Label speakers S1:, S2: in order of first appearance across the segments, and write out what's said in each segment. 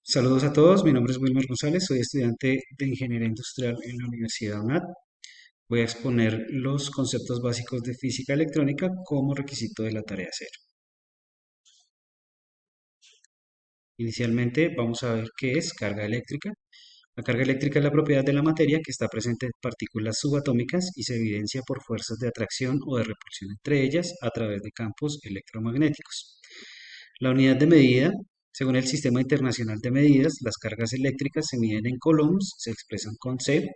S1: Saludos a todos, mi nombre es Wilmer González, soy estudiante de Ingeniería Industrial en la Universidad UNAD. Voy a exponer los conceptos básicos de física electrónica como requisito de la tarea cero. Inicialmente vamos a ver qué es carga eléctrica. La carga eléctrica es la propiedad de la materia que está presente en partículas subatómicas y se evidencia por fuerzas de atracción o de repulsión entre ellas a través de campos electromagnéticos. La unidad de medida, según el Sistema Internacional de Medidas, las cargas eléctricas se miden en coulombs, se expresan con C,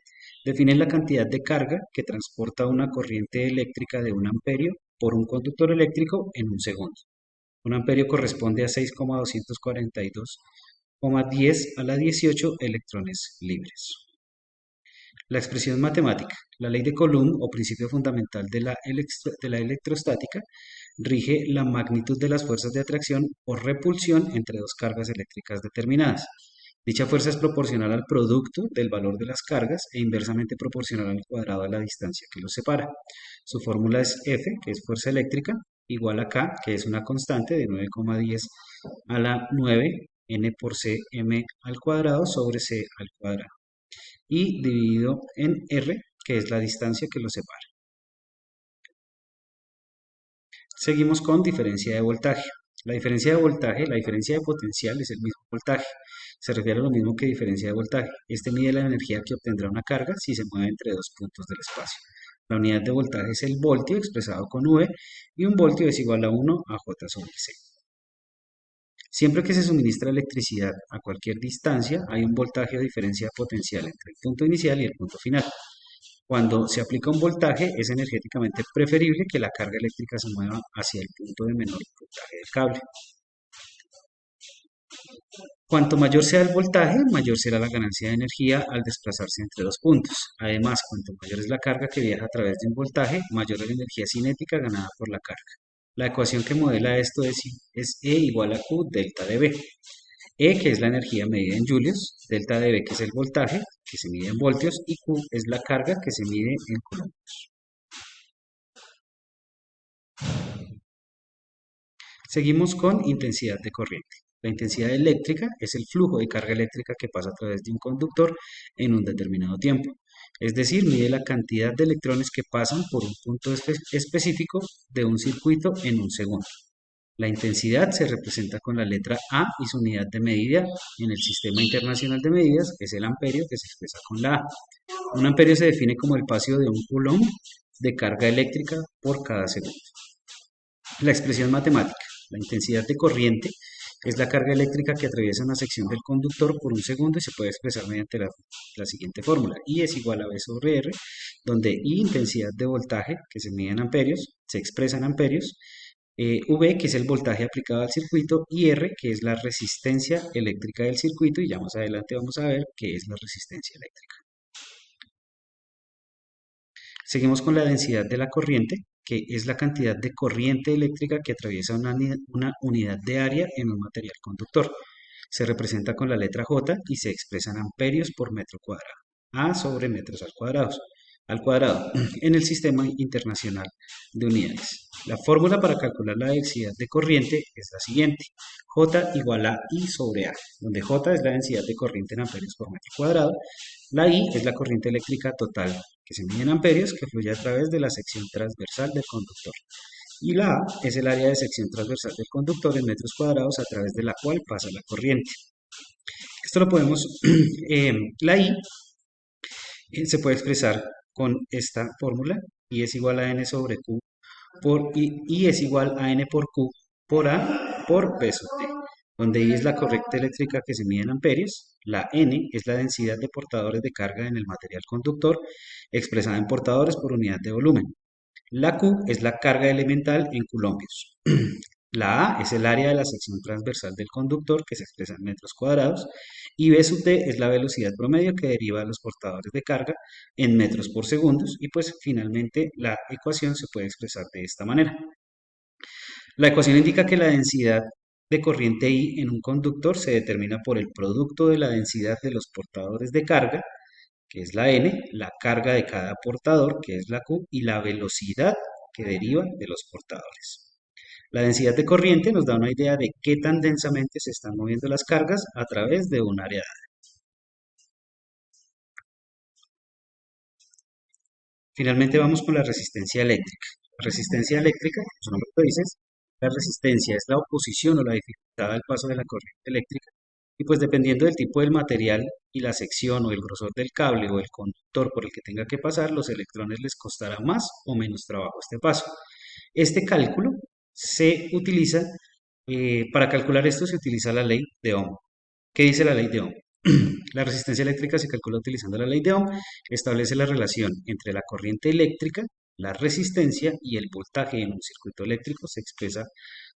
S1: definen la cantidad de carga que transporta una corriente eléctrica de 1 amperio por un conductor eléctrico en un segundo. 1 amperio corresponde a 6,242,10 a la 18 electrones libres. La expresión matemática. La ley de Coulomb o principio fundamental de la electrostática rige la magnitud de las fuerzas de atracción o repulsión entre dos cargas eléctricas determinadas. Dicha fuerza es proporcional al producto del valor de las cargas e inversamente proporcional al cuadrado de la distancia que los separa. Su fórmula es F, que es fuerza eléctrica, igual a K, que es una constante de 9,10 a la 9 n por c m al cuadrado sobre c al cuadrado y dividido en R, que es la distancia que los separa. Seguimos con diferencia de voltaje. La diferencia de voltaje, la diferencia de potencial es el mismo voltaje. Se refiere a lo mismo que diferencia de voltaje. Este mide la energía que obtendrá una carga si se mueve entre dos puntos del espacio. La unidad de voltaje es el voltio expresado con V y un voltio es igual a 1 a J sobre C. Siempre que se suministra electricidad a cualquier distancia, hay un voltaje o diferencia potencial entre el punto inicial y el punto final. Cuando se aplica un voltaje, es energéticamente preferible que la carga eléctrica se mueva hacia el punto de menor voltaje del cable. Cuanto mayor sea el voltaje, mayor será la ganancia de energía al desplazarse entre dos puntos. Además, cuanto mayor es la carga que viaja a través de un voltaje, mayor es la energía cinética ganada por la carga. La ecuación que modela esto es E igual a Q delta de B. E, que es la energía medida en julios, delta de B, que es el voltaje, que se mide en voltios, y Q es la carga, que se mide en coulombs. Seguimos con intensidad de corriente. La intensidad eléctrica es el flujo de carga eléctrica que pasa a través de un conductor en un determinado tiempo. Es decir, mide la cantidad de electrones que pasan por un punto específico de un circuito en un segundo. La intensidad se representa con la letra A y su unidad de medida en el Sistema Internacional de Medidas es el amperio, que se expresa con la A. Un amperio se define como el espacio de un coulomb de carga eléctrica por cada segundo. La expresión matemática. La intensidad de corriente es la carga eléctrica que atraviesa una sección del conductor por un segundo y se puede expresar mediante la siguiente fórmula. I es igual a V sobre R, donde I, intensidad de voltaje, que se mide en amperios, se expresa en amperios, V, que es el voltaje aplicado al circuito, y R, que es la resistencia eléctrica del circuito, y ya más adelante vamos a ver qué es la resistencia eléctrica. Seguimos con la densidad de la corriente, que es la cantidad de corriente eléctrica que atraviesa una unidad de área en un material conductor. Se representa con la letra J y se expresa en amperios por metro cuadrado. A sobre metros al cuadrado en el Sistema Internacional de Unidades. La fórmula para calcular la densidad de corriente es la siguiente. J igual a I sobre A, donde J es la densidad de corriente en amperios por metro cuadrado. La I es la corriente eléctrica total, que se mide en amperios, que fluye a través de la sección transversal del conductor. Y la A es el área de sección transversal del conductor en metros cuadrados a través de la cual pasa la corriente. Esto lo podemos, la I se puede expresar con esta fórmula, I es igual a N sobre Q por I es igual a N por Q por A por P sub T, donde I es la corriente eléctrica que se mide en amperios, la N es la densidad de portadores de carga en el material conductor, expresada en portadores por unidad de volumen. La Q es la carga elemental en coulombios. La A es el área de la sección transversal del conductor, que se expresa en metros cuadrados, y B sub T es la velocidad promedio que deriva de los portadores de carga en metros por segundos, y pues finalmente la ecuación se puede expresar de esta manera. La ecuación indica que la densidad de corriente I en un conductor se determina por el producto de la densidad de los portadores de carga, que es la N, la carga de cada portador, que es la Q, y la velocidad que deriva de los portadores. La densidad de corriente nos da una idea de qué tan densamente se están moviendo las cargas a través de un área. Finalmente vamos con la resistencia eléctrica. La resistencia eléctrica, como su nombre lo dice, la resistencia es la oposición o la dificultad al paso de la corriente eléctrica. Y pues dependiendo del tipo del material y la sección o el grosor del cable o el conductor por el que tenga que pasar, los electrones les costará más o menos trabajo este paso. Este cálculo se utiliza, para calcular esto se utiliza la ley de Ohm. ¿Qué dice la ley de Ohm? La resistencia eléctrica se calcula utilizando la ley de Ohm, establece la relación entre la corriente eléctrica, la resistencia y el voltaje en un circuito eléctrico. Se expresa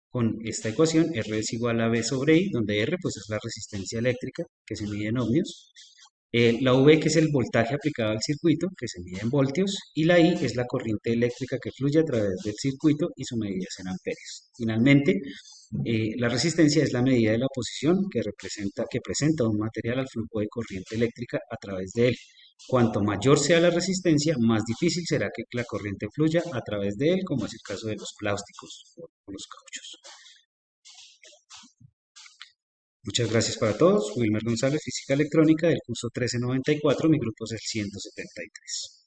S1: con esta ecuación: R es igual a V sobre I, donde R pues es la resistencia eléctrica que se mide en ohmios, la V, que es el voltaje aplicado al circuito, que se mide en voltios, y la I es la corriente eléctrica que fluye a través del circuito y su medida es en amperios. Finalmente, la resistencia es la medida de la oposición que presenta un material al flujo de corriente eléctrica a través de él. Cuanto mayor sea la resistencia, más difícil será que la corriente fluya a través de él, como es el caso de los plásticos o los cauchos. Muchas gracias para todos. Wilmer González, Física Electrónica, del curso 1394. Mi grupo es el 173.